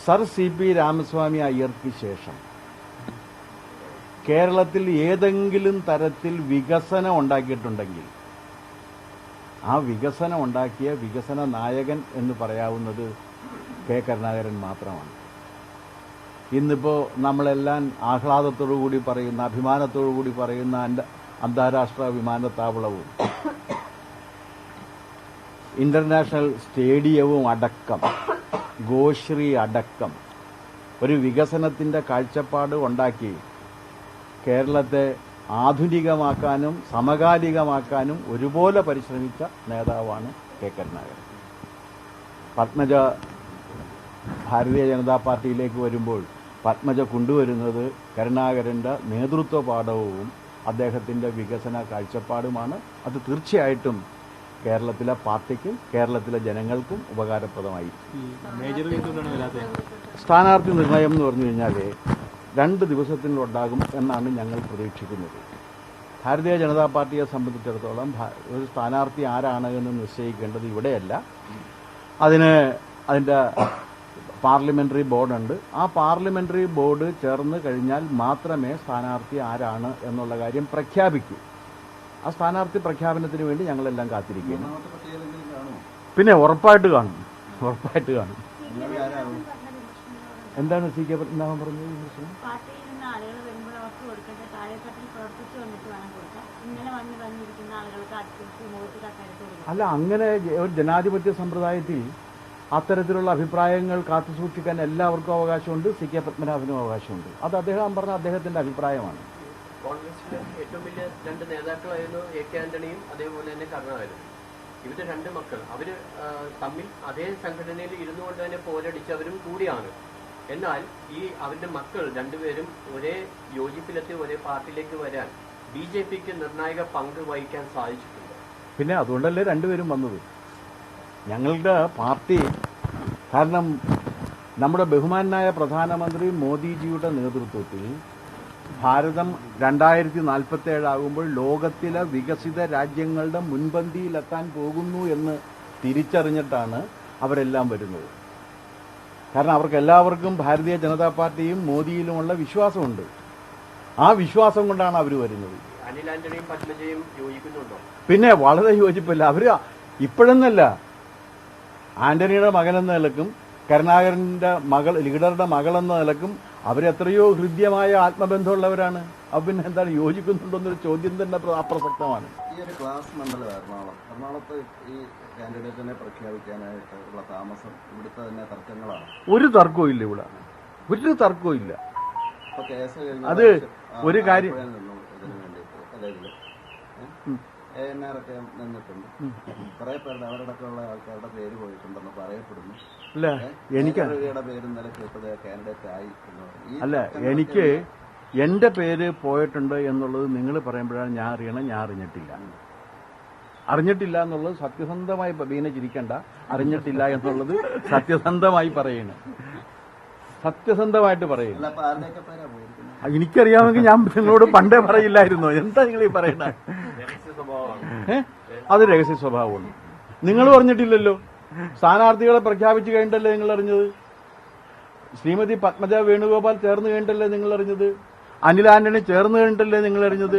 Sir CP Ramaswamy അയ്യർക്ക് ശേഷം കേരളത്തിൽ ഏതെങ്കിലും തരത്തിൽ വികസനം ഉണ്ടാക്കിയിട്ടുണ്ടെങ്കിൽ ആ വികസനം ഉണ്ടാക്കിയ വികസന നായകൻ എന്ന് പറയാവുന്നത് കെ കരുണാകരൻ മാത്രമാണ്. ഇന്നിപ്പോൾ നമ്മളെല്ലാം ആഹ്ലാദത്തോടുകൂടി പറയുന്ന, അഭിമാനത്തോടുകൂടി പറയുന്ന അന്താരാഷ്ട്ര വിമാനത്താവളവും ഇന്റർനാഷണൽ സ്റ്റേഡിയവും അടക്കം, ഗോശ്രീ അടക്കം ഒരു വികസനത്തിന്റെ കാഴ്ചപ്പാട് ഉണ്ടാക്കി കേരളത്തെ ആധുനികമാക്കാനും സമകാലികമാക്കാനും ഒരുപോലെ പരിശ്രമിച്ച നേതാവാണ് കെ കരുണാകരൻ. പത്മജ ഭാരതീയ ജനതാ പാർട്ടിയിലേക്ക് വരുമ്പോൾ പത്മജ കൊണ്ടുവരുന്നത് കരുണാകരന്റെ നേതൃത്വ പാഠവും അദ്ദേഹത്തിന്റെ വികസന കാഴ്ചപ്പാടുമാണ്. അത് തീർച്ചയായിട്ടും കേരളത്തിലെ പാർട്ടിക്കും കേരളത്തിലെ ജനങ്ങൾക്കും ഉപകാരപ്രദമായി. സ്ഥാനാർത്ഥി നിർണയം എന്ന് പറഞ്ഞു കഴിഞ്ഞാൽ 2 ദിവസത്തിനുണ്ടാകും എന്നാണ് ഞങ്ങൾ പ്രതീക്ഷിക്കുന്നത്. ഭാരതീയ ജനതാ പാർട്ടിയെ സംബന്ധിച്ചിടത്തോളം ഒരു സ്ഥാനാർത്ഥി ആരാണ് എന്ന് നിശ്ചയിക്കേണ്ടത് ഇവിടെയല്ല. അതിൻ്റെ പാർലമെന്ററി ബോർഡുണ്ട്. ആ പാർലമെന്ററി ബോർഡ് ചേർന്ന് കഴിഞ്ഞാൽ മാത്രമേ സ്ഥാനാർത്ഥി ആരാണ് എന്നുള്ള കാര്യം പ്രഖ്യാപിക്കൂ. ആ സ്ഥാനാർത്ഥി പ്രഖ്യാപനത്തിന് വേണ്ടി ഞങ്ങളെല്ലാം കാത്തിരിക്കുകയാണ്. പിന്നെ ഉറപ്പായിട്ട് കാണും. എന്താണ് CK പത്മനാഭൻ പറഞ്ഞത്? അല്ല, അങ്ങനെ ഒരു ജനാധിപത്യ സമ്പ്രദായത്തിൽ അത്തരത്തിലുള്ള അഭിപ്രായങ്ങൾ കാത്തുസൂക്ഷിക്കാൻ എല്ലാവർക്കും അവകാശമുണ്ട്. CK പത്മനാഭനും അവകാശമുണ്ട്. അത് അദ്ദേഹം പറഞ്ഞ അദ്ദേഹത്തിന്റെ അഭിപ്രായമാണ്. കോൺഗ്രസിലെ ഏറ്റവും വലിയ 2 നേതാക്കളായിരുന്നു AK ആന്റണിയും അതേപോലെ തന്നെ കരുണാകരനും. ഇവരുടെ 2 മക്കൾ അവര് തമ്മിൽ അതേ സംഘടനയിൽ ഇരുന്നു കൊണ്ട് തന്നെ പോരടിച്ചവരും കൂടിയാണ്. എന്നാൽ ഈ അവരുടെ മക്കൾ 2 പേരും ഒരേ യോജിപ്പിലെത്തി ഒരേ പാർട്ടിയിലേക്ക് വരാൻ BJPക്ക് നിർണായക പങ്ക് വഹിക്കാൻ സാധിച്ചിട്ടുണ്ട്. പിന്നെ അതുകൊണ്ടല്ലേ 2 പേരും വന്നത്. ഞങ്ങളുടെ പാർട്ടി, കാരണം നമ്മുടെ ബഹുമാനായ പ്രധാനമന്ത്രി മോദിജിയുടെ നേതൃത്വത്തിൽ ഭാരതം 2047 ആകുമ്പോൾ ലോകത്തിലെ വികസിത രാജ്യങ്ങളുടെ മുൻപന്തിയിലെത്താൻ പോകുന്നു എന്ന് തിരിച്ചറിഞ്ഞിട്ടാണ് അവരെല്ലാം വരുന്നത്. കാരണം അവർക്കെല്ലാവർക്കും ഭാരതീയ ജനതാ പാർട്ടിയും മോദിയിലുമുള്ള വിശ്വാസമുണ്ട്. ആ വിശ്വാസം കൊണ്ടാണ് അവർ വരുന്നത്. അനിൽ ആന്റണിയും പത്മജയും യോജിക്കുന്നുണ്ടോ? പിന്നെ വളരെ യോജിപ്പില്ല. അവര് ഇപ്പോഴെന്നല്ല, ആന്റണിയുടെ മകനെന്ന നിലക്കും കരുണാകരന്റെ മകൾ, ലീഡറുടെ മകളെന്ന നിലക്കും അവരെത്രയോ ഹൃദ്യമായ ആത്മബന്ധമുള്ളവരാണ്. അപ്പൊ പിന്നെ എന്താണ് യോജിക്കുന്നുണ്ടോന്നൊരു ചോദ്യം തന്നെ അപ്രസക്തമാണ്. ഈ ഒരു ക്ലാസ് മണ്ഡലം എറണാകുളത്ത് ഈ കാൻഡിഡേറ്റിനെ പ്രഖ്യാപിക്കാനായിട്ട് ഉള്ള താമസം ഇവിടുത്തെ തന്നെ തർക്കങ്ങളാണ്. ഒരു തർക്കവും ഇല്ല ഇവിടെ, ഒരു തർക്കവും ഇല്ല. അത് ഒരു കാര്യം ഇതിനു വേണ്ടിയിട്ട് ANR ഒക്കെ നിന്നിട്ടുണ്ട്. കുറെ പേരുടെ അവരടക്കമുള്ള ആൾക്കാരുടെ പേര് പോയിട്ടുണ്ടെന്ന് പറയപ്പെടുന്നു. അല്ല, എനിക്ക് പേര് ഇന്നലെ കേട്ടത് കാൻഡിഡേറ്റ് ആയി എന്ന് പറഞ്ഞു. അല്ല, എനിക്ക് എന്റെ പേര് പോയിട്ടുണ്ട് എന്നുള്ളത് നിങ്ങൾ പറയുമ്പോഴാണ് ഞാൻ അറിയണം. ഞാൻ അറിഞ്ഞിട്ടില്ല എന്നുള്ളത് സത്യസന്ധമായി, വീണ ചിരിക്കണ്ട, അറിഞ്ഞിട്ടില്ല എന്നുള്ളത് സത്യസന്ധമായി പറയണം. സത്യസന്ധമായിട്ട് പറയുന്നു. എനിക്കറിയാമെങ്കിൽ ഞാൻ നിങ്ങളോട് പണ്ടേ പറയില്ലായിരുന്നോ? എന്താ നിങ്ങൾ ഈ പറയണ? അത് രഹസ്യ സ്വഭാവമാണ്. നിങ്ങൾ പറഞ്ഞിട്ടില്ലല്ലോ. സ്ഥാനാർത്ഥികളെ പ്രഖ്യാപിച്ചു കഴിഞ്ഞിട്ടല്ലേ നിങ്ങൾ അറിഞ്ഞത്? ശ്രീമതി പത്മജ വേണുഗോപാൽ ചേർന്ന് കഴിഞ്ഞിട്ടല്ലേ നിങ്ങൾ അറിഞ്ഞത്? അനിൽ ആന്റണി ചേർന്ന് കഴിഞ്ഞിട്ടല്ലേ നിങ്ങൾ അറിഞ്ഞത്?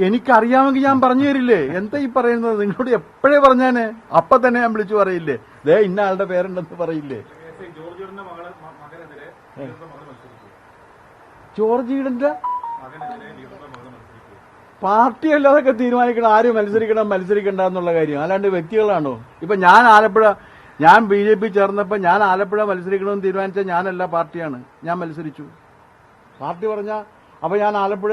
എനിക്കറിയാമെങ്കിൽ ഞാൻ പറഞ്ഞു തരില്ലേ? എന്താ ഈ പറയുന്നത്? നിങ്ങളോട് എപ്പോഴേ പറഞ്ഞാന് അപ്പൊ തന്നെ ഞാൻ വിളിച്ചു പറയില്ലേ? ദേ ഇന്ന ആളുടെ പേരുണ്ടെന്ന് പറയില്ലേ? ജോർജ് ഈഡന്റെ പാർട്ടിയല്ല അതൊക്കെ തീരുമാനിക്കണം. ആര് മത്സരിക്കണ്ട എന്നുള്ള കാര്യം. അല്ലാണ്ട് വ്യക്തികളാണോ? ഇപ്പൊ ഞാൻ BJP ചേർന്നപ്പോ ഞാൻ ആലപ്പുഴ മത്സരിക്കണമെന്ന് തീരുമാനിച്ച ഞാനല്ല, പാർട്ടിയാണ്. ഞാൻ മത്സരിച്ചു. പാർട്ടി പറഞ്ഞ അപ്പൊ ഞാൻ ആലപ്പുഴ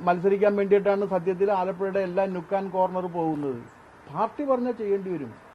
മത്സരിക്കാൻ വേണ്ടിയിട്ടാണ് സത്യത്തിൽ ആലപ്പുഴയുടെ എല്ലാ നുക്ക് ആൻഡ് കോർണർ പോകുന്നത്. പാർട്ടി പറഞ്ഞാൽ ചെയ്യേണ്ടി വരും.